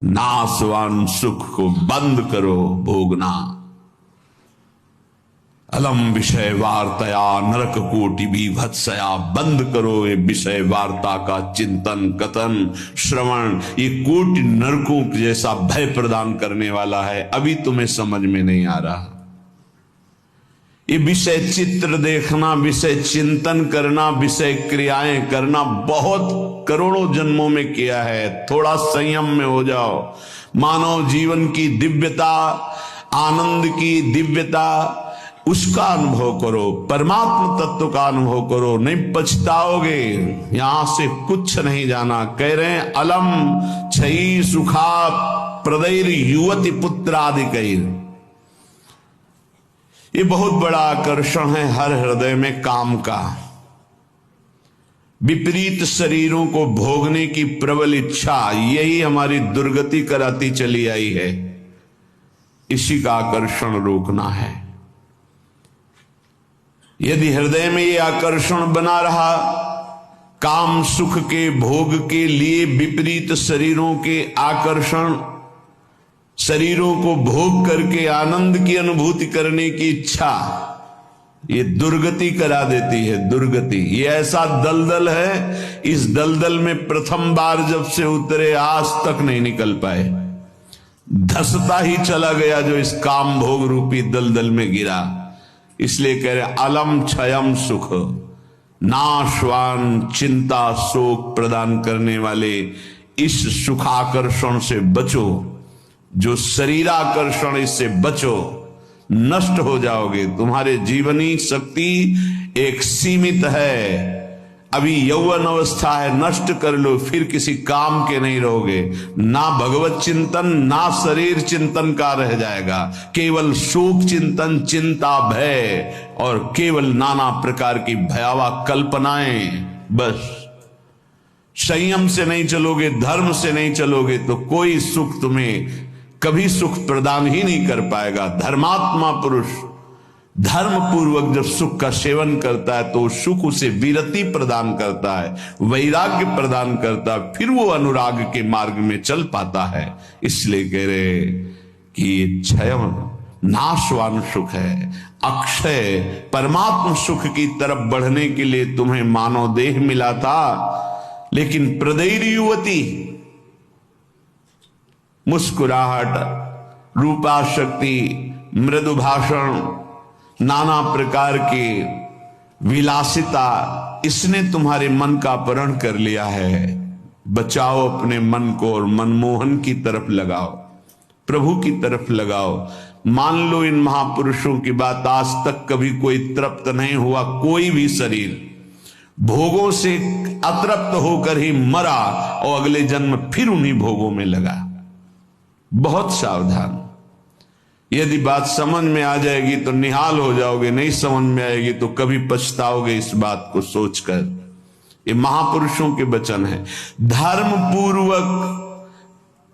नाशवान सुख को बंद करो भोगना। अलम विषय वार्तया नरक कोटि बीभत्सया, बंद करो ये विषय वार्ता का चिंतन कथन श्रवण, ये कोटि नरकों जैसा भय प्रदान करने वाला है। अभी तुम्हें समझ में नहीं आ रहा। ये विषय चित्र देखना, विषय चिंतन करना, विषय क्रियाएं करना बहुत करोड़ों जन्मों में किया है। थोड़ा संयम में हो जाओ। मानव जीवन की दिव्यता, आनंद की दिव्यता, उसका अनुभव करो, परमात्म तत्व का अनुभव करो, नहीं पछताओगे। यहां से कुछ नहीं जाना। कह रहे हैं अलम छई सुखा प्रदैर युवती पुत्रादिकैर। ये बहुत बड़ा आकर्षण है हर हृदय में काम का। विपरीत शरीरों को भोगने की प्रबल इच्छा, यही हमारी दुर्गति कराती चली आई है। इसी का आकर्षण रोकना है। यदि हृदय में ये आकर्षण बना रहा, काम सुख के भोग के लिए विपरीत शरीरों के आकर्षण, शरीरों को भोग करके आनंद की अनुभूति करने की इच्छा, ये दुर्गति करा देती है। दुर्गति ये ऐसा दलदल है, इस दलदल में प्रथम बार जब से उतरे आज तक नहीं निकल पाए। धसता ही चला गया जो इस काम भोग रूपी दलदल में गिरा। इसलिए कह रहे अलम क्षयम सुख, नाशवान चिंता शोक प्रदान करने वाले इस सुखाकर्षण से बचो। जो शरीराकर्षण, इससे बचो, नष्ट हो जाओगे। तुम्हारे जीवनी शक्ति एक सीमित है। अभी यौवन अवस्था है, नष्ट कर लो, फिर किसी काम के नहीं रहोगे। ना भगवत चिंतन ना शरीर चिंतन का रह जाएगा। केवल शोक चिंतन, चिंता, भय और केवल नाना प्रकार की भयावह कल्पनाएं। बस संयम से नहीं चलोगे, धर्म से नहीं चलोगे तो कोई सुख तुम्हें कभी सुख प्रदान ही नहीं कर पाएगा। धर्मात्मा पुरुष धर्म पूर्वक जब सुख का सेवन करता है तो सुख उसे विरति प्रदान करता है, वैराग्य प्रदान करता है, फिर वो अनुराग के मार्ग में चल पाता है। इसलिए कह रहे कि ये क्षय नाशवान सुख है, अक्षय परमात्म सुख की तरफ बढ़ने के लिए तुम्हें मानव देह मिला था। लेकिन प्रदैर युवती, मुस्कुराहट, रूपा शक्ति, मृदु भाषण, नाना प्रकार की विलासिता, इसने तुम्हारे मन का अपहरण कर लिया है। बचाओ अपने मन को और मनमोहन की तरफ लगाओ, प्रभु की तरफ लगाओ। मान लो इन महापुरुषों की बात, आज तक कभी कोई तृप्त नहीं हुआ। कोई भी शरीर भोगों से अतृप्त होकर ही मरा और अगले जन्म फिर उन्हीं भोगों में लगा। बहुत सावधान। यदि बात समझ में आ जाएगी तो निहाल हो जाओगे, नहीं समझ में आएगी तो कभी पछताओगे इस बात को सोचकर। ये महापुरुषों के वचन है। धर्म पूर्वक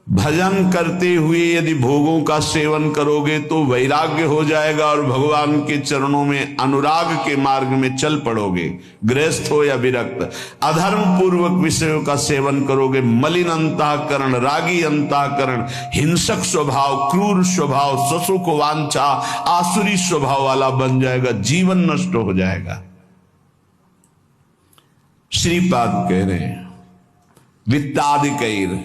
भजन करते हुए यदि भोगों का सेवन करोगे तो वैराग्य हो जाएगा और भगवान के चरणों में अनुराग के मार्ग में चल पड़ोगे, गृहस्थ हो या विरक्त। अधर्म पूर्वक विषयों का सेवन करोगे, मलिन अंतःकरण, रागी अंतःकरण, हिंसक स्वभाव, क्रूर स्वभाव, ससुख वांछा, आसुरी स्वभाव वाला बन जाएगा, जीवन नष्ट हो जाएगा। श्रीपाद कह रहे हैं वित्तादिकैर,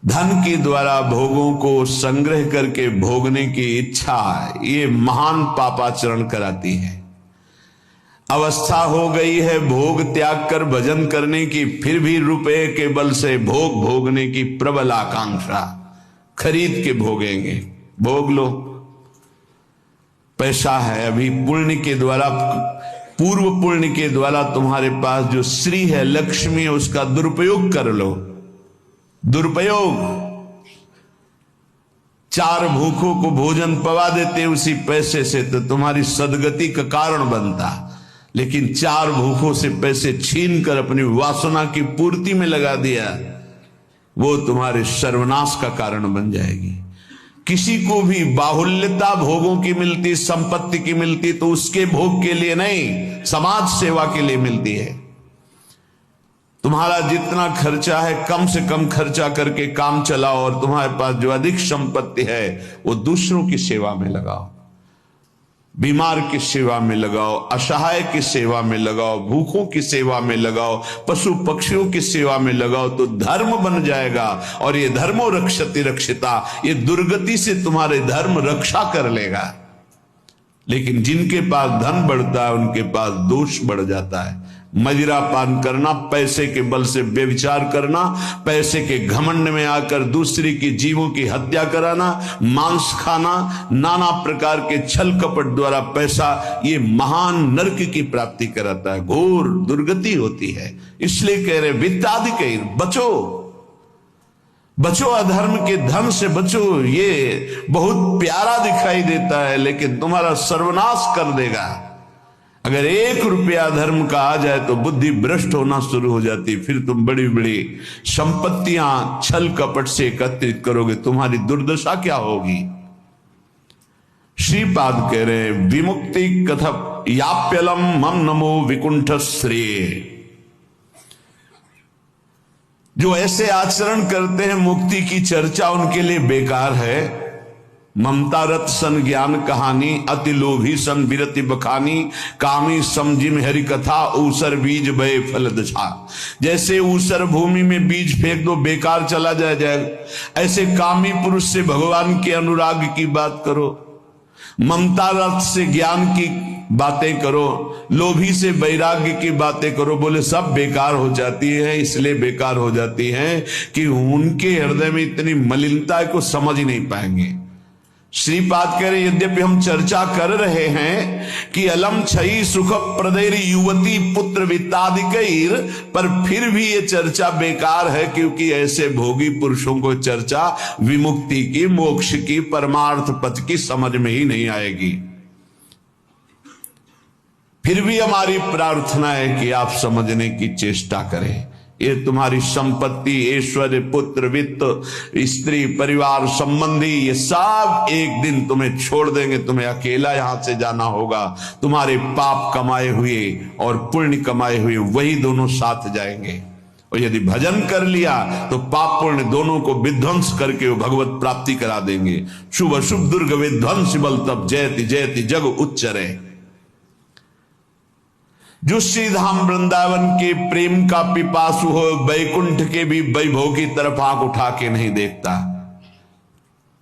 धन के द्वारा भोगों को संग्रह करके भोगने की इच्छा, ये महान पापाचरण कराती है। अवस्था हो गई है भोग त्याग कर भजन करने की, फिर भी रुपए के बल से भोग भोगने की प्रबल आकांक्षा, खरीद के भोगेंगे। भोग लो, पैसा है, अभी पुण्य के द्वारा, पूर्व पुण्य के द्वारा तुम्हारे पास जो श्री है, लक्ष्मी है, उसका दुरुपयोग कर लो। दुरुपयोग, 4 भूखों को भोजन पवा देते उसी पैसे से तो तुम्हारी सदगति का कारण बनता। लेकिन 4 भूखों से पैसे छीन कर अपनी वासना की पूर्ति में लगा दिया, वो तुम्हारे सर्वनाश का कारण बन जाएगी। किसी को भी बाहुल्यता भोगों की मिलती, संपत्ति की मिलती तो उसके भोग के लिए नहीं, समाज सेवा के लिए मिलती है। तुम्हारा जितना खर्चा है कम से कम खर्चा करके काम चलाओ, और तुम्हारे पास जो अधिक संपत्ति है वो दूसरों की सेवा में लगाओ, बीमार की सेवा में लगाओ, असहाय की सेवा में लगाओ, भूखों की सेवा में लगाओ, पशु पक्षियों की सेवा में लगाओ, तो धर्म बन जाएगा। और ये धर्मो रक्षति रक्षिता, ये दुर्गति से तुम्हारे धर्म रक्षा कर लेगा। लेकिन जिनके पास धन बढ़ता है उनके पास दोष बढ़ जाता है। मदिरा पान करना, पैसे के बल से व्यभिचार करना, पैसे के घमंड में आकर दूसरे की जीवों की हत्या कराना, मांस खाना, नाना प्रकार के छल कपट द्वारा पैसा, ये महान नरक की प्राप्ति कराता है, घोर दुर्गति होती है। इसलिए कह रहे वित्ताधिकैर, बचो बचो, अधर्म के धन से बचो। ये बहुत प्यारा दिखाई देता है लेकिन तुम्हारा सर्वनाश कर देगा। अगर 1 रुपया धर्म का आ जाए तो बुद्धि भ्रष्ट होना शुरू हो जाती, फिर तुम बड़ी बड़ी संपत्तियां छल कपट से एकत्रित करोगे, तुम्हारी दुर्दशा क्या होगी। श्रीपाद कह रहे विमुक्ति कथ याप्यलम मम नमो विकुंठ श्रेय। जो ऐसे आचरण करते हैं मुक्ति की चर्चा उनके लिए बेकार है। ममता रत सन ज्ञान कहानी, अति लोभी सन विरति बखानी, कामी समझिम हरि कथा, ऊसर बीज बय फल दशा। जैसे ऊसर भूमि में बीज फेंक दो बेकार चला जाए, ऐसे कामी पुरुष से भगवान के अनुराग की बात करो, ममता रत से ज्ञान की बातें करो, लोभी से वैराग्य की बातें करो, बोले सब बेकार हो जाती है। इसलिए बेकार हो जाती है कि उनके हृदय में इतनी मलिनता है को समझ ही नहीं पाएंगे। श्रीपाद कह रहे यद्यपि हम चर्चा कर रहे हैं कि अलम छई सुख प्रदैर युवती पुत्र वित्तादिकैर, पर फिर भी ये चर्चा बेकार है, क्योंकि ऐसे भोगी पुरुषों को चर्चा विमुक्ति की, मोक्ष की, परमार्थ पथ की समझ में ही नहीं आएगी। फिर भी हमारी प्रार्थना है कि आप समझने की चेष्टा करें। ये तुम्हारी संपत्ति, ऐश्वर्य, पुत्र, वित्त, स्त्री, परिवार, संबंधी, ये सब एक दिन तुम्हें छोड़ देंगे। तुम्हें अकेला यहां से जाना होगा। तुम्हारे पाप कमाए हुए और पुण्य कमाए हुए वही दोनों साथ जाएंगे। और यदि भजन कर लिया तो पाप पुण्य दोनों को विध्वंस करके वो भगवत प्राप्ति करा देंगे। शुभ शुभ दुर्ग विध्वंस बल तब जयति जयति जग उच्चरे। जो श्री धाम वृंदावन के प्रेम का पिपासु हो, वैकुंठ के भी वैभव की तरफ आंख उठा के नहीं देखता।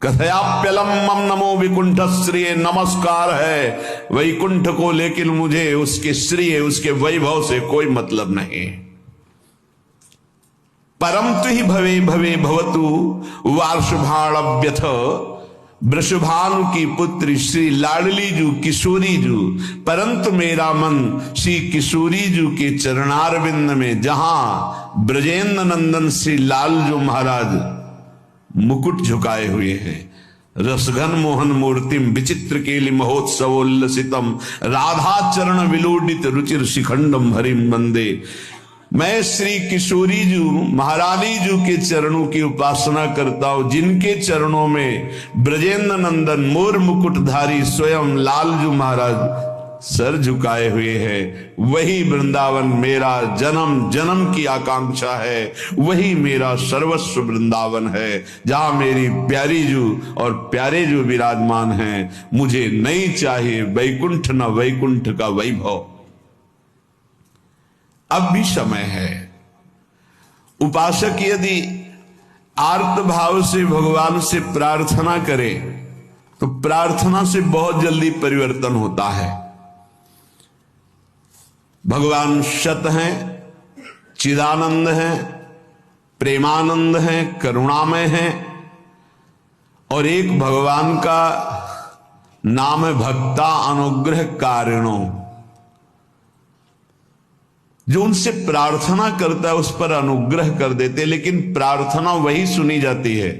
कथयाप्यलम मम नमो विकुंठ श्रेय, नमस्कार है वैकुंठ को, लेकिन मुझे उसके श्रेय, उसके वैभव से कोई मतलब नहीं। परम तु ही भवे भवे भवतु वार्षभाण्यथ, वृषभानु की पुत्री श्री लाडली जू किशोरी जू, परंतु मेरा मन श्री किशोरी जू के चरणारविंद में, जहां ब्रजेंद्र नंदन श्री लालजू महाराज मुकुट झुकाए हुए हैं, रसघन मोहन मूर्तिम विचित्र केलि महोत्सवोल्लसितम, राधा चरण विलोडित रुचिर शिखंडम हरिम वंदे। मैं श्री किशोरी जू महारानी जू के चरणों की उपासना करता हूं, जिनके चरणों में ब्रजेंद्र नंदन मोर मुकुटधारी स्वयं लालजू महाराज सर झुकाए हुए हैं। वही वृंदावन मेरा जन्म जन्म की आकांक्षा है, वही मेरा सर्वस्व वृंदावन है, जहां मेरी प्यारी जू और प्यारे जू विराजमान हैं। मुझे नहीं चाहिए वैकुंठ न वैकुंठ का वैभव। अब भी समय है। उपासक यदि आर्त भाव से भगवान से प्रार्थना करे तो प्रार्थना से बहुत जल्दी परिवर्तन होता है। भगवान सत हैं, चिदानंद हैं, प्रेमानंद हैं, करुणामय हैं, और एक भगवान का नाम है भक्ता अनुग्रह कारिणो। जो उनसे प्रार्थना करता है उस पर अनुग्रह कर देते, लेकिन प्रार्थना वही सुनी जाती है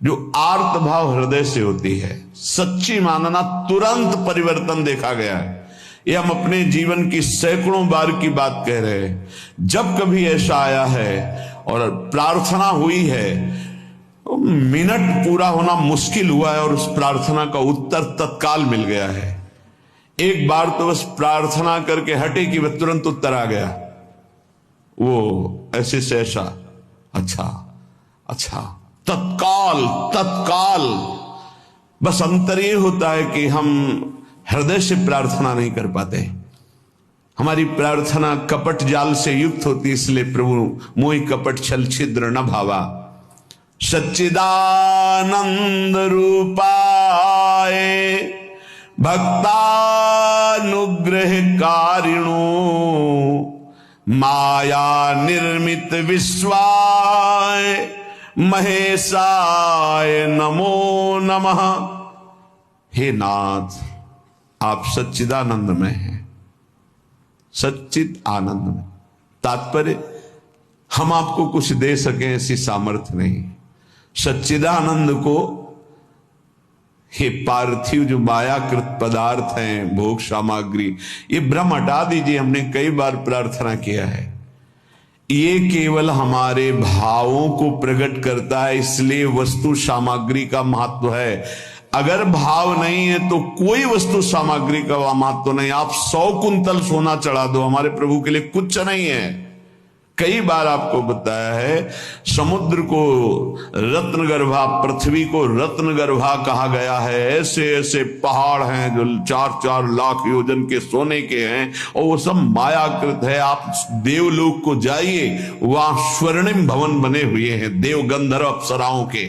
जो आर्त भाव हृदय से होती है। सच्ची मानना, तुरंत परिवर्तन देखा गया है। ये हम अपने जीवन की सैकड़ों बार की बात कह रहे हैं। जब कभी ऐसा आया है और प्रार्थना हुई है, मिनट पूरा होना मुश्किल हुआ है और उस प्रार्थना का उत्तर तत्काल मिल गया है। एक बार तो बस प्रार्थना करके हटे कि वह तुरंत उत्तर आ गया। वो ऐसे से ऐसा, अच्छा अच्छा, तत्काल तत्काल। बस अंतर ये होता है कि हम हृदय से प्रार्थना नहीं कर पाते, हमारी प्रार्थना कपट जाल से युक्त होती, इसलिए प्रभु मोहि कपट छल छिद्र न भावा। सच्चिदानंद रूपाय भक्तानुग्रह कारिणो माया निर्मित विश्वाय महेशाय नमो नमः। हे नाथ, आप सच्चिदानंद में हैं, सच्चित आनंद में। तात्पर्य, हम आपको कुछ दे सके ऐसी सामर्थ्य नहीं। सच्चिदानंद को हे पार्थिव जो मायाकृत पदार्थ हैं, भोग सामग्री, ये भ्रम हटा दीजिए। हमने कई बार प्रार्थना किया है, ये केवल हमारे भावों को प्रकट करता है, इसलिए वस्तु सामग्री का महत्व है। अगर भाव नहीं है तो कोई वस्तु सामग्री का महत्व नहीं। आप 100 कुंतल सोना चढ़ा दो, हमारे प्रभु के लिए कुछ नहीं है। कई बार आपको बताया है, समुद्र को रत्नगर्भा, पृथ्वी को रत्नगर्भा कहा गया है। ऐसे ऐसे पहाड़ हैं जो 4-4 लाख योजन के सोने के हैं, और वो सब मायाकृत है। आप देवलोक को जाइए, वहां स्वर्णिम भवन बने हुए हैं देव गंधर्व अप्सराओं के।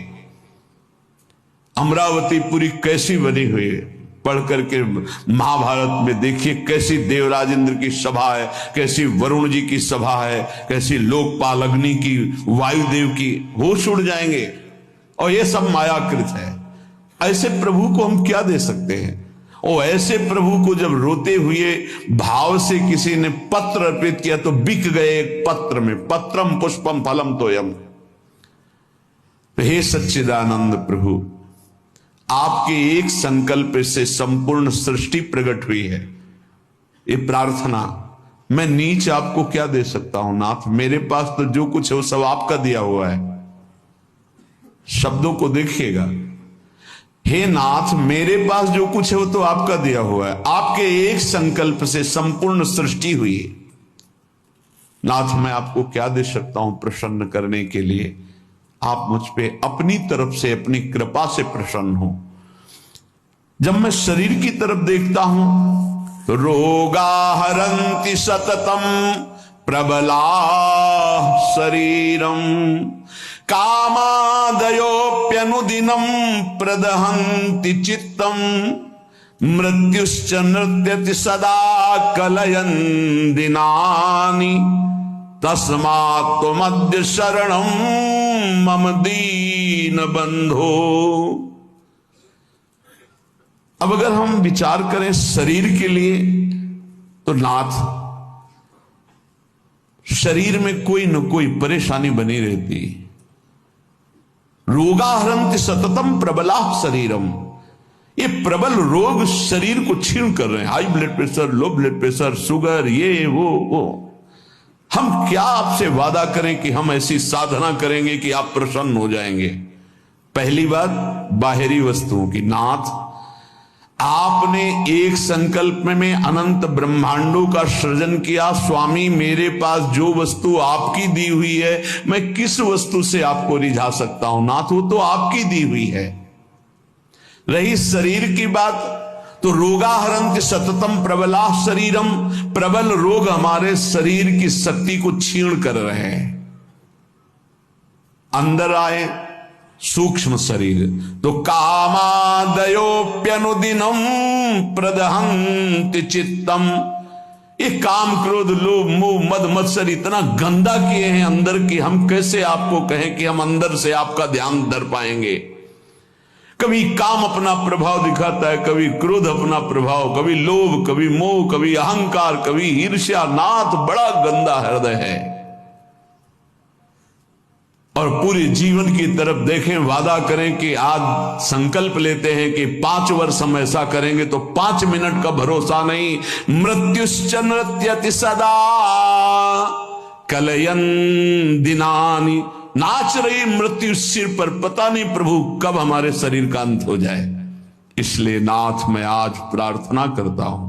अमरावतीपुरी कैसी बनी हुई है, पढ़ करके महाभारत में देखिए कैसी देवराज इंद्र की सभा है, कैसी वरुण जी की सभा है, कैसी लोकपाल अग्नि की, वायुदेव की, होश उड़ जाएंगे। और ये सब मायाकृत है। ऐसे प्रभु को हम क्या दे सकते हैं? और ऐसे प्रभु को जब रोते हुए भाव से किसी ने पत्र अर्पित किया तो बिक गए एक पत्र में। पत्रम पुष्पम फलम तोयम। हे सच्चिदानंद प्रभु, आपके एक संकल्प से संपूर्ण सृष्टि प्रकट हुई है। ये प्रार्थना, मैं नीच आपको क्या दे सकता हूं नाथ? मेरे पास तो जो कुछ है वो सब आपका दिया हुआ है। शब्दों को देखिएगा, हे नाथ, मेरे पास जो कुछ है वो तो आपका दिया हुआ है। आपके एक संकल्प से संपूर्ण सृष्टि हुई है। नाथ, मैं आपको क्या दे सकता हूं प्रसन्न करने के लिए? आप मुझ पे अपनी तरफ से, अपनी कृपा से प्रसन्न हो। जब मैं शरीर की तरफ देखता हूं तो रोगा हरन्ति सततम प्रबला शरीरम कामादयोप्यनुदिनम प्रदहन्ति चित्तम मृत्युश्च नृत्यति सदा कलयन् दिनानि तस्मात् त्वमद्य शरणं मम दीन बंधो। अब अगर हम विचार करें शरीर के लिए, तो नाथ, शरीर में कोई न कोई परेशानी बनी रहती। रोगाहरन्ति सततम प्रबला शरीरम। ये प्रबल रोग शरीर को छीन कर रहे हैं। High blood pressure, low blood pressure, sugar, ये वो। हम क्या आपसे वादा करें कि हम ऐसी साधना करेंगे कि आप प्रसन्न हो जाएंगे? पहली बात, बाहरी वस्तुओं की। नाथ, आपने एक संकल्प में अनंत ब्रह्मांडों का सृजन किया। स्वामी, मेरे पास जो वस्तु आपकी दी हुई है, मैं किस वस्तु से आपको रिझा सकता हूं? नाथ, वो तो आपकी दी हुई है। रही शरीर की बात, तो रोगाहरन्ति सततम प्रबला शरीरम। प्रबल रोग हमारे शरीर की शक्ति को छीण कर रहे हैं। अंदर आए सूक्ष्म शरीर, तो कामादयोप्यनुदिनम प्रदहन्ति चित्तम। ये काम, क्रोध, लोभ, मोह, मद, मत्सर इतना गंदा किए हैं अंदर की, हम कैसे आपको कहें कि हम अंदर से आपका ध्यान धर पाएंगे? कभी काम अपना प्रभाव दिखाता है, कभी क्रोध अपना प्रभाव, कभी लोभ, कभी मोह, कभी अहंकार, कभी ईर्ष्या। नाथ, बड़ा गंदा हृदय है। और पूरे जीवन की तरफ देखें, वादा करें कि आज संकल्प लेते हैं कि 5 वर्ष हम ऐसा करेंगे, तो 5 मिनट का भरोसा नहीं। मृत्युश्च नृत्यति सदा कलयन् दिनानि। नाच रही मृत्यु सिर पर, पता नहीं प्रभु कब हमारे शरीर का अंत हो जाए। इसलिए नाथ, मैं आज प्रार्थना करता हूं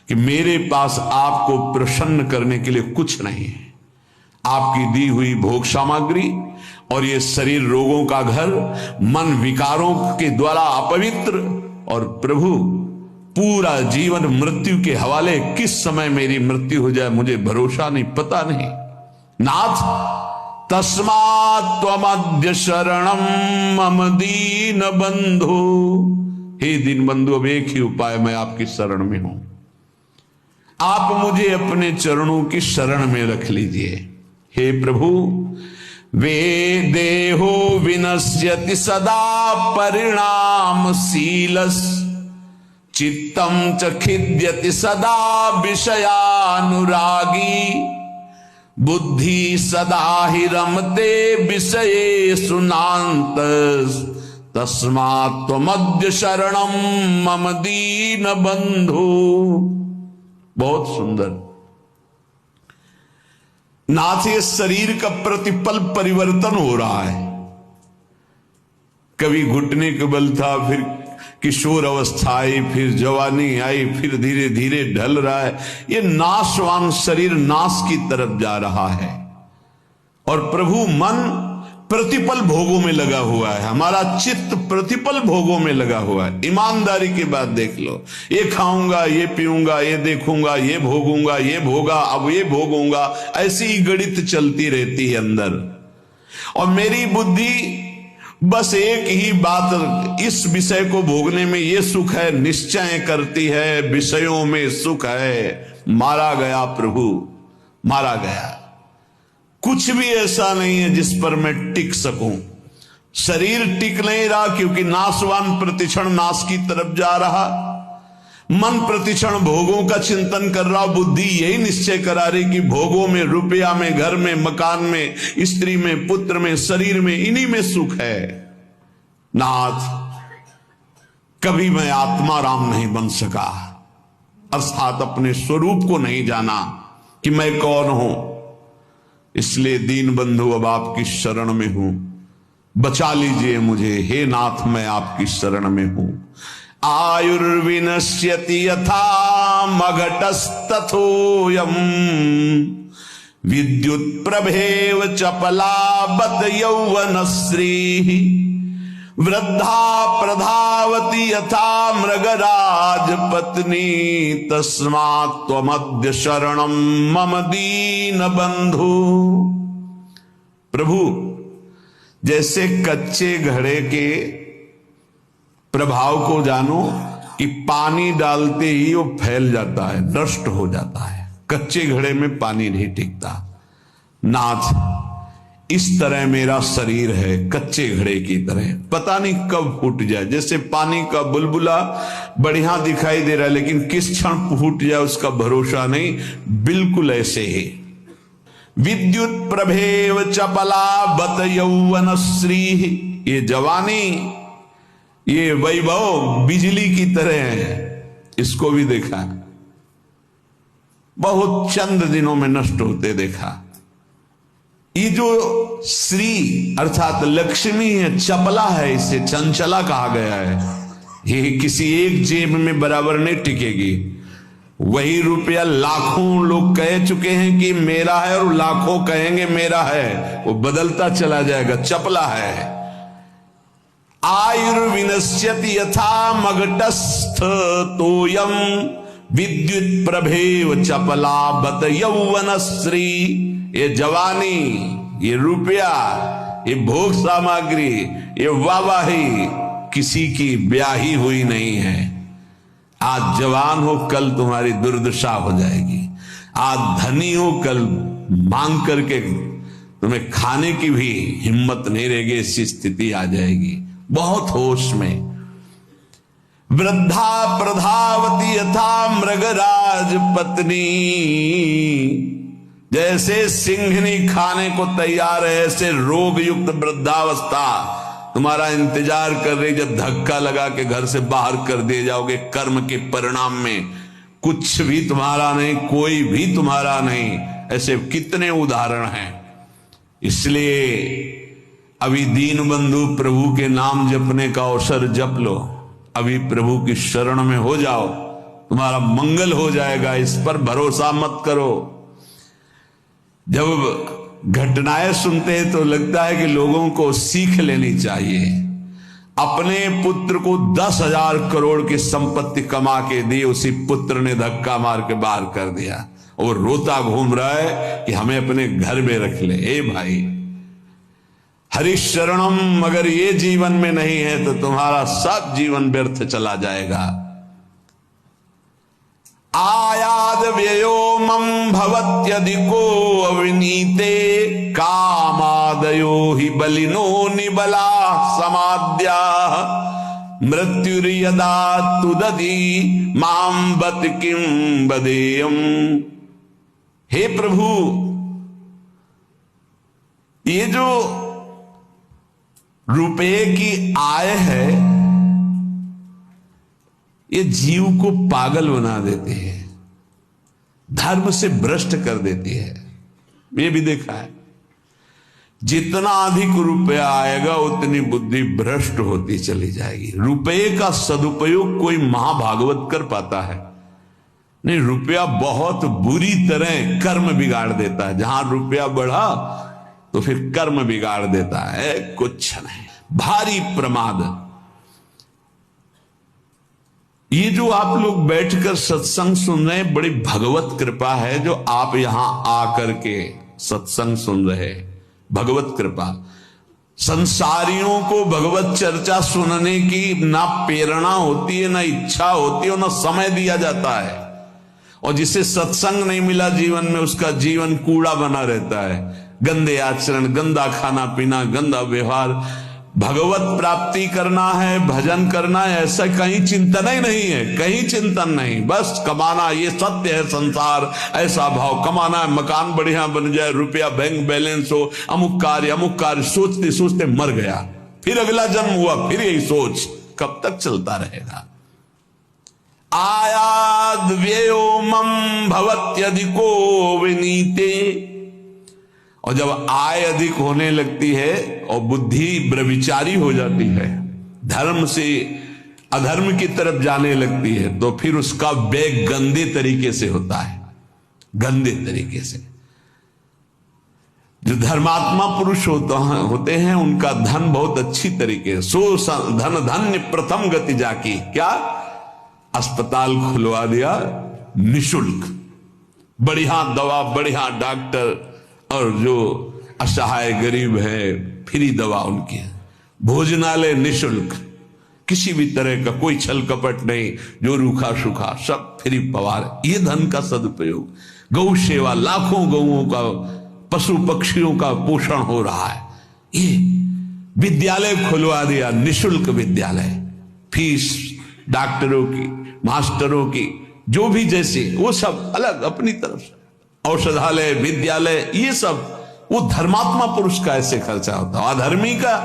कि मेरे पास आपको प्रसन्न करने के लिए कुछ नहीं है। आपकी दी हुई भोग सामग्री और ये शरीर रोगों का घर, मन विकारों के द्वारा अपवित्र, और प्रभु पूरा जीवन मृत्यु के हवाले, किस समय मेरी मृत्यु हो जाए मुझे भरोसा नहीं, पता नहीं। नाथ तस्मात् त्वमद्य शरणम मम दीन बंधु, हे दीन बंधु अब एक ही उपाय, मैं आपकी शरण में हूं, आप मुझे अपने चरणों की शरण में रख लीजिए। हे प्रभु, वे देहो विनश्यति सदा परिणामशीलस्, चित्तम च खिद्यति सदा विषयानुरागी, बुद्धि सदा हि रमते विषयेषु नान्तस्, तस्मात् त्वमद्य शरणम मम दीन बंधु। बहुत सुंदर। नाथ, ये शरीर का प्रतिपल परिवर्तन हो रहा है। कभी घुटने के बल था, फिर किशोर अवस्था आई, फिर जवानी आई, फिर धीरे धीरे ढल रहा है। ये नाशवान शरीर नाश की तरफ जा रहा है और प्रभु मन प्रतिपल भोगों में लगा हुआ है, हमारा चित्त प्रतिपल भोगों में लगा हुआ है। ईमानदारी की बात देख लो, ये खाऊंगा, ये पीऊंगा, ये देखूंगा, ये भोगूंगा, ये भोगा, अब ये भोगूंगा, ऐसी ही गणित चलती रहती है अंदर। और मेरी बुद्धि बस एक ही बात, इस विषय को भोगने में ये सुख है निश्चय करती है, विषयों में सुख है। मारा गया प्रभु, मारा गया। कुछ भी ऐसा नहीं है जिस पर मैं टिक सकूं। शरीर टिक नहीं रहा क्योंकि नाशवान प्रतिक्षण नाश की तरफ जा रहा, मन प्रतिक्षण भोगों का चिंतन कर रहा, बुद्धि यही निश्चय करा रही कि भोगों में, रुपया में, घर में, मकान में, स्त्री में, पुत्र में, शरीर में, इन्हीं में सुख है। नाथ, कभी मैं आत्मा राम नहीं बन सका, अर्थात अपने स्वरूप को नहीं जाना कि मैं कौन हूं। इसलिए दीन बंधु अब आपकी शरण में हूं, बचा लीजिए मुझे। हे नाथ, मैं आपकी शरण में हूं। आयुर्विनश्यति यथा मघटस्तथोयम, विद्युत प्रभेव चपलाबत यौवनश्री, वृद्धा प्रधावती यथा मृगराज पत्नी, तस्मात् त्वमद्य शरणम मम दीन बंधु। प्रभु, जैसे कच्चे घड़े के प्रभाव को जानो कि पानी डालते ही वो फैल जाता है, नष्ट हो जाता है, कच्चे घड़े में पानी नहीं टिकता। नाथ, इस तरह मेरा शरीर है, कच्चे घड़े की तरह, पता नहीं कब फूट जाए। जैसे पानी का बुलबुला बढ़िया दिखाई दे रहा है लेकिन किस क्षण फूट जाए उसका भरोसा नहीं, बिल्कुल ऐसे ही। विद्युत प्रभेव चपला बत यौवनश्री, ये जवानी, ये वैभव बिजली की तरह है। इसको भी देखा, बहुत चंद दिनों में नष्ट होते देखा। ये जो श्री अर्थात लक्ष्मी है, चपला है, इसे चंचला कहा गया है। ये किसी एक जेब में बराबर नहीं टिकेगी। वही रुपया लाखों लोग कह चुके हैं कि मेरा है और लाखों कहेंगे मेरा है, वो बदलता चला जाएगा, चपला है। आयुर्विनश्यति यथा मघटस्थ तोयम, विद्युत प्रभेव चपला बत यौवनश्री। ये जवानी, ये रुपया, ये भोग सामग्री, ये वाहवाही किसी की ब्याही हुई नहीं है। आज जवान हो, कल तुम्हारी दुर्दशा हो जाएगी। आज धनी हो, कल मांग करके तुम्हें खाने की भी हिम्मत नहीं रहेगी, ऐसी स्थिति आ जाएगी। बहुत होश में। वृद्धा प्रधावती यथा मृगराज पत्नी, जैसे सिंहनी खाने को तैयार है, ऐसे रोग युक्त वृद्धावस्था तुम्हारा इंतजार कर रही। जब धक्का लगा के घर से बाहर कर दिए जाओगे, कर्म के परिणाम में कुछ भी तुम्हारा नहीं, कोई भी तुम्हारा नहीं। ऐसे कितने उदाहरण हैं। इसलिए अभी दीन बंधु प्रभु के नाम जपने का अवसर जप लो, अभी प्रभु की शरण में हो जाओ, तुम्हारा मंगल हो जाएगा। इस पर भरोसा मत करो। जब घटनाएं सुनते हैं तो लगता है कि लोगों को सीख लेनी चाहिए। अपने पुत्र को 10,000 करोड़ की संपत्ति कमा के दी, उसी पुत्र ने धक्का मार के बाहर कर दिया और रोता घूम रहा है कि हमें अपने घर में रख ले। ए भाई, हरिशरणम अगर ये जीवन में नहीं है तो तुम्हारा सब जीवन व्यर्थ चला जाएगा। आयाद व्ययो मम भवत्यधिको अविनीते कामादयो ही बलिनो निबला समाद्या मृत्युर्यदा तुदधि माम बत किम बदेयम। हे प्रभु, ये जो रुपये की आय है ये जीव को पागल बना देती है, धर्म से भ्रष्ट कर देती है। ये भी देखा है, जितना अधिक रुपया आएगा उतनी बुद्धि भ्रष्ट होती चली जाएगी। रुपये का सदुपयोग कोई महाभागवत कर पाता है नहीं, रुपया बहुत बुरी तरह कर्म बिगाड़ देता है। जहां रुपया बढ़ा तो फिर कर्म बिगाड़ देता है, कुछ नहीं, भारी प्रमाद। ये जो आप लोग बैठकर सत्संग सुन रहे हैं, बड़ी भगवत कृपा है जो आप यहां आकर के सत्संग सुन रहे, भगवत कृपा। संसारियों को भगवत चर्चा सुनने की ना प्रेरणा होती है, ना इच्छा होती है, ना समय दिया जाता है। और जिसे सत्संग नहीं मिला जीवन में, उसका जीवन कूड़ा बना रहता है। गंदे आचरण, गंदा खाना पीना, गंदा व्यवहार। भगवत प्राप्ति करना है, भजन करना है, ऐसा कहीं चिंतन ही नहीं है, कहीं चिंतन नहीं। बस कमाना, ये सत्य है संसार, ऐसा भाव, कमाना है, मकान बढ़िया बन जाए, रुपया बैंक बैलेंस हो, अमुक कार्य सोचते सोचते मर गया, फिर अगला जन्म हुआ, फिर यही सोच, कब तक चलता रहेगा। आयाद व्ययो मम भवत्यधिको विनीते। और जब आय अधिक होने लगती है और बुद्धि व्यभिचारी हो जाती है, धर्म से अधर्म की तरफ जाने लगती है, तो फिर उसका व्यय गंदे तरीके से होता है, गंदे तरीके से। जो धर्मात्मा पुरुष होते हैं उनका धन बहुत अच्छी तरीके, सो धन धन्य प्रथम गति जाकी। क्या? अस्पताल खुलवा दिया निशुल्क, बढ़िया दवा, बढ़िया डॉक्टर, और जो असहाय गरीब है फ्री दवा उनकी, भोजनालय निशुल्क, किसी भी तरह का कोई छल कपट नहीं, जो रूखा सूखा सब फ्री पवार। ये धन का सदुपयोग। गौ सेवा, लाखों गौओं का, पशु पक्षियों का पोषण हो रहा है। ये विद्यालय खुलवा दिया, निशुल्क विद्यालय, फीस डॉक्टरों की, मास्टरों की, जो भी जैसे, वो सब अलग अपनी तरफ से। औषधालय, विद्यालय, ये सब वो धर्मात्मा पुरुष का ऐसे खर्चा होता है। अधर्मी का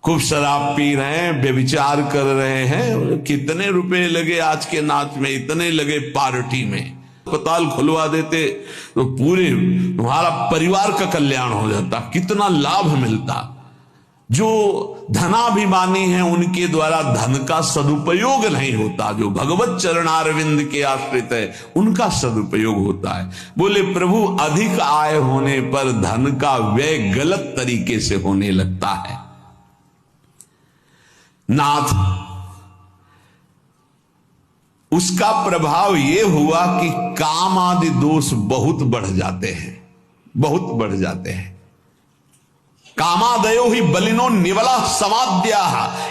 खूब शराब पी रहे हैं, व्यभिचार कर रहे हैं, कितने रुपए लगे आज के नाच में, इतने लगे पार्टी में। अस्पताल खुलवा देते तो पूरे तुम्हारा परिवार का कल्याण हो जाता, कितना लाभ मिलता। जो धनाभिमानी हैं उनके द्वारा धन का सदुपयोग नहीं होता, जो भगवत चरणारविंद के आश्रित है उनका सदुपयोग होता है। बोले प्रभु, अधिक आय होने पर धन का व्यय गलत तरीके से होने लगता है। नाथ, उसका प्रभाव यह हुआ कि काम आदि दोष बहुत बढ़ जाते हैं, बहुत बढ़ जाते हैं। कामादयो ही बलिनो निवला समाद्या,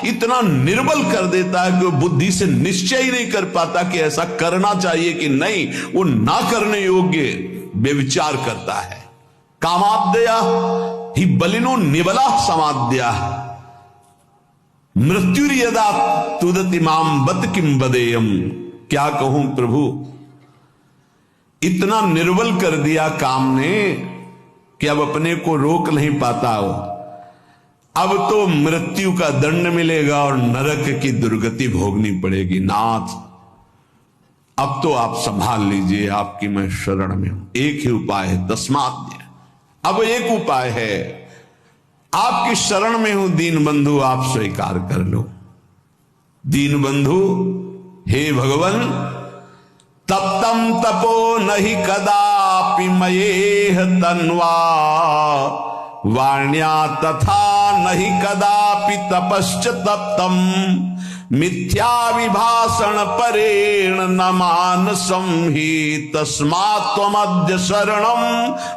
इतना निर्बल कर देता है कि वो बुद्धि से निश्चय ही नहीं कर पाता कि ऐसा करना चाहिए कि नहीं, वो ना करने योग्य व्यभिचार करता है। कामाद्या ही बलिनो निवला समाद्या मृत्युर्यदा तुदति माम बत किम बदेयम। क्या कहूं प्रभु, इतना निर्बल कर दिया काम ने कि अब अपने को रोक नहीं पाता हो। अब तो मृत्यु का दंड मिलेगा और नरक की दुर्गति भोगनी पड़ेगी। नाथ, अब तो आप संभाल लीजिए, आपकी मैं शरण में हूं। एक ही उपाय है, तस्मात्। अब एक उपाय है, आपकी शरण में हूं दीन बंधु, आप स्वीकार कर लो। दीन बंधु, हे भगवान, तप्तम तपो नहि कदापि मयेह तन्वा वाण्या तथा नहि कदापि तपश्च तप्तम मिथ्या विभाषण परेण न मानसं हि तस्मात् त्वमद्य शरणं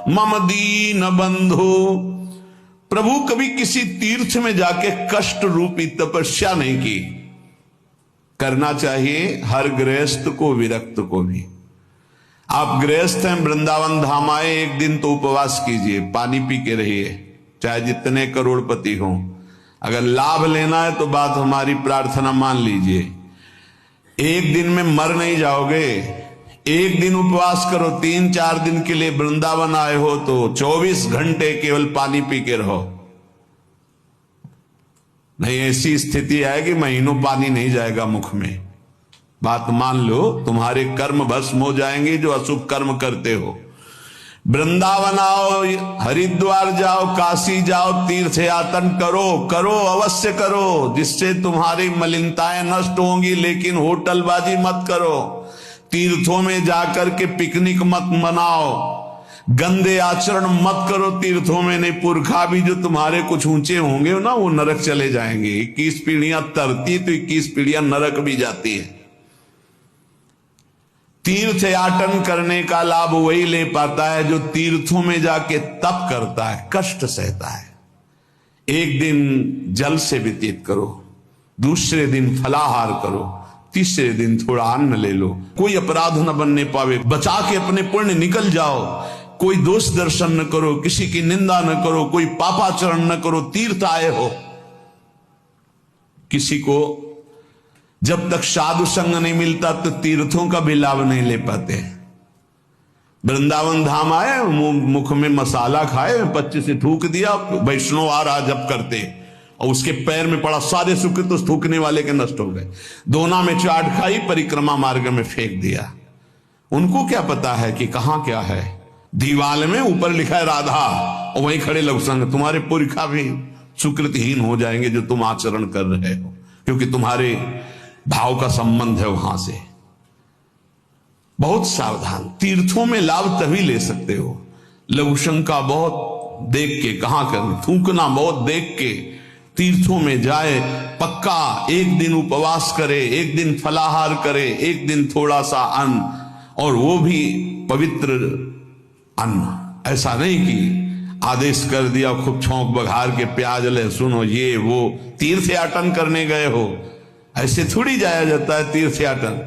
मम दीन बंधु। प्रभु कभी किसी तीर्थ में जाके कष्ट रूपी तपस्या नहीं की। करना चाहिए हर गृहस्थ को, विरक्त को भी। आप गृहस्थ हैं, वृंदावन धाम आए, एक दिन तो उपवास कीजिए, पानी पी के रहिए, चाहे जितने करोड़पति हों। अगर लाभ लेना है तो बात हमारी प्रार्थना मान लीजिए। एक दिन में मर नहीं जाओगे। एक दिन उपवास करो, 3-4 दिन के लिए वृंदावन आए हो तो 24 घंटे केवल पानी पी के रहो। नहीं, ऐसी स्थिति आएगी महीनों पानी नहीं जाएगा मुख में। बात मान लो, तुम्हारे कर्म भस्म हो जाएंगे जो अशुभ कर्म करते हो। वृंदावन आओ, हरिद्वार जाओ, काशी जाओ, तीर्थ यातन करो, करो अवश्य करो, जिससे तुम्हारी मलिनताएं नष्ट होंगी। लेकिन होटलबाजी मत करो, तीर्थों में जाकर के पिकनिक मत मनाओ, गंदे आचरण मत करो तीर्थों में। नहीं, पुरखा भी जो तुम्हारे कुछ ऊंचे होंगे ना, वो नरक चले जाएंगे। 21 पीढ़ियां तरती तो 21 पीढ़ियां नरक भी जाती है। तीर्थ याटन करने का लाभ वही ले पाता है जो तीर्थों में जाके तप करता है, कष्ट सहता है। एक दिन जल से व्यतीत करो, दूसरे दिन फलाहार करो, तीसरे दिन थोड़ा अन्न ले लो। कोई अपराध न बनने पावे, बचा के अपने पुण्य निकल जाओ। कोई दोष दर्शन न करो, किसी की निंदा न करो, कोई पापाचरण न करो। तीर्थ आए हो, किसी को जब तक साधु संग नहीं मिलता तो तीर्थों का भी लाभ नहीं ले पाते। वृंदावन धाम आए, मुख में मसाला खाए, 25 से थूक दिया, वैष्णव आ रहा जब करते, और उसके पैर में पड़ा, सारे सुख तो थूकने वाले के नष्ट हो गए। दोना में चाट खाई, परिक्रमा मार्ग में फेंक दिया। उनको क्या पता है कि कहां क्या है। दीवाल में ऊपर लिखा है राधा, और वहीं खड़े लघु संग। तुम्हारे पुरखा भी सुकृतहीन हो जाएंगे जो तुम आचरण कर रहे हो, क्योंकि तुम्हारे भाव का संबंध है वहां से। बहुत सावधान। तीर्थों में लाभ तभी ले सकते हो, लघु शंका बहुत देख के, कहां कर थूकना बहुत देख के। तीर्थों में जाए, पक्का एक दिन उपवास करे, एक दिन फलाहार करे, एक दिन थोड़ा सा अन्न, और वो भी पवित्र अन्न। ऐसा नहीं कि आदेश कर दिया खूब छौंक बघार के, प्याज लहसुन हो, ये वो। तीर्थ याटन करने गए हो, ऐसे थोड़ी जाया जाता है तीर्थ याटन।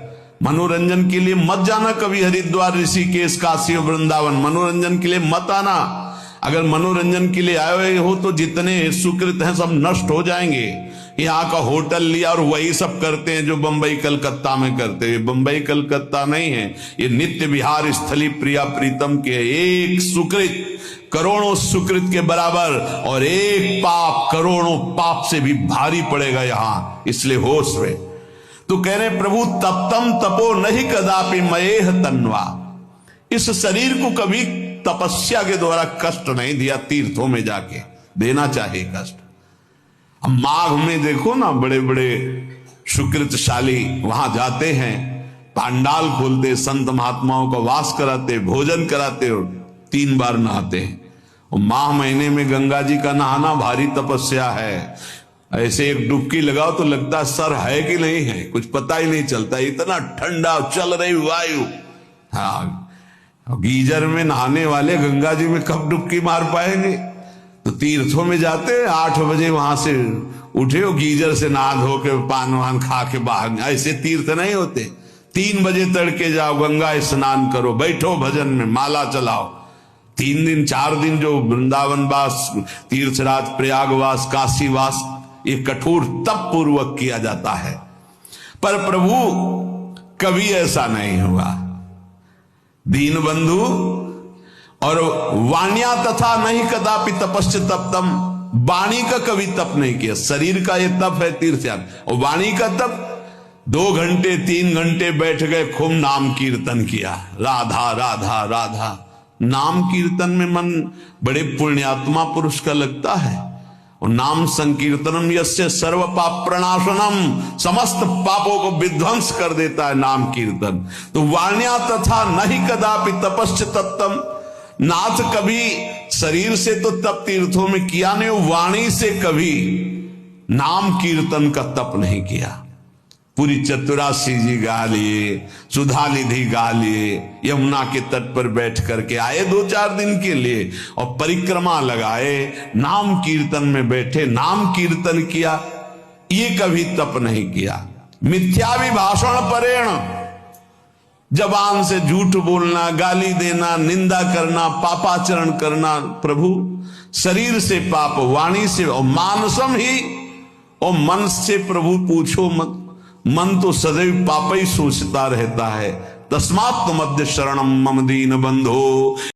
मनोरंजन के लिए मत जाना कभी हरिद्वार, ऋषिकेश, काशी और वृंदावन। मनोरंजन के लिए मत आना। अगर मनोरंजन के लिए आए हुए हो तो जितने सुकृत हैं सब नष्ट हो जाएंगे। यहाँ का होटल लिया और वही सब करते हैं जो बंबई कलकत्ता में करते हैं। बंबई कलकत्ता नहीं है, ये नित्य विहार स्थली प्रिया प्रीतम के। एक सुकृत करोड़ों सुकृत के बराबर, और एक पाप करोड़ों पाप से भी भारी पड़ेगा यहाँ। इसलिए होश में। तो कह रहे प्रभु, तप्तम तपो नहीं कदापि मयेह तन्वा। इस शरीर को कभी तपस्या के द्वारा कष्ट नहीं दिया, तीर्थों में जाके देना चाहिए कष्ट। अब माघ में देखो ना, बड़े बड़े सुकृतशाली वहां जाते हैं, पांडाल खोलते, संत महात्माओं का वास कराते, भोजन कराते और 3 बार नहाते हैं। और माह महीने में गंगा जी का नहाना भारी तपस्या है। ऐसे एक डुबकी लगाओ तो लगता है सर है कि नहीं है, कुछ पता ही नहीं चलता, इतना ठंडा चल रही वायु। हाँ, गीजर में नहाने वाले गंगा जी में कब डुबकी मार पाएंगे। तो तीर्थों में जाते 8 बजे वहां से उठे हो, गीजर से नहा धो के पान वान खा के बाहर। ऐसे तीर्थ नहीं होते। 3 बजे तड़के जाओ, गंगा स्नान करो, बैठो भजन में, माला चलाओ। 3 दिन 4 दिन जो वृंदावन वास, तीर्थराज, प्रयागवास, काशीवास, ये कठोर तप पूर्वक किया जाता है। पर प्रभु कभी ऐसा नहीं हुआ। दीन बंधु और वाण्या तथा नहीं कदापि तपश्च तप्तम। वाणी का कभी तप नहीं किया। शरीर का ये तप है तीर्थ यान, और वाणी का तप 2 घंटे 3 घंटे बैठ गए, खूब नाम कीर्तन किया, राधा राधा राधा। नाम कीर्तन में मन बड़े पुण्यात्मा पुरुष का लगता है। और नाम संकीर्तनम यस्य सर्व पाप प्रणाशनम, समस्त पापों को विध्वंस कर देता है नाम कीर्तन। तो वाण्या तथा नहीं कदापि तपश्च तत्तम, नाथ कभी शरीर से तो तप तीर्थों में किया नहीं, वाणी से कभी नाम कीर्तन का तप नहीं किया। पूरी चतुरासी जी गा लिए, सुधा निधि गा लिए, यमुना के तट पर बैठ करके आए 2-4 दिन के लिए और परिक्रमा लगाए, नाम कीर्तन में बैठे, नाम कीर्तन किया, ये कभी तप नहीं किया। मिथ्याभिभाषण परेण, जबान से झूठ बोलना, गाली देना, निंदा करना, पापाचरण करना, प्रभु शरीर से पाप, वाणी से, और मानसम ही, और मन से प्रभु पूछो मत, मन तो सदैव पाप ही सोचता रहता है। तस्मात् मध्य शरणम मम दीन बंधो।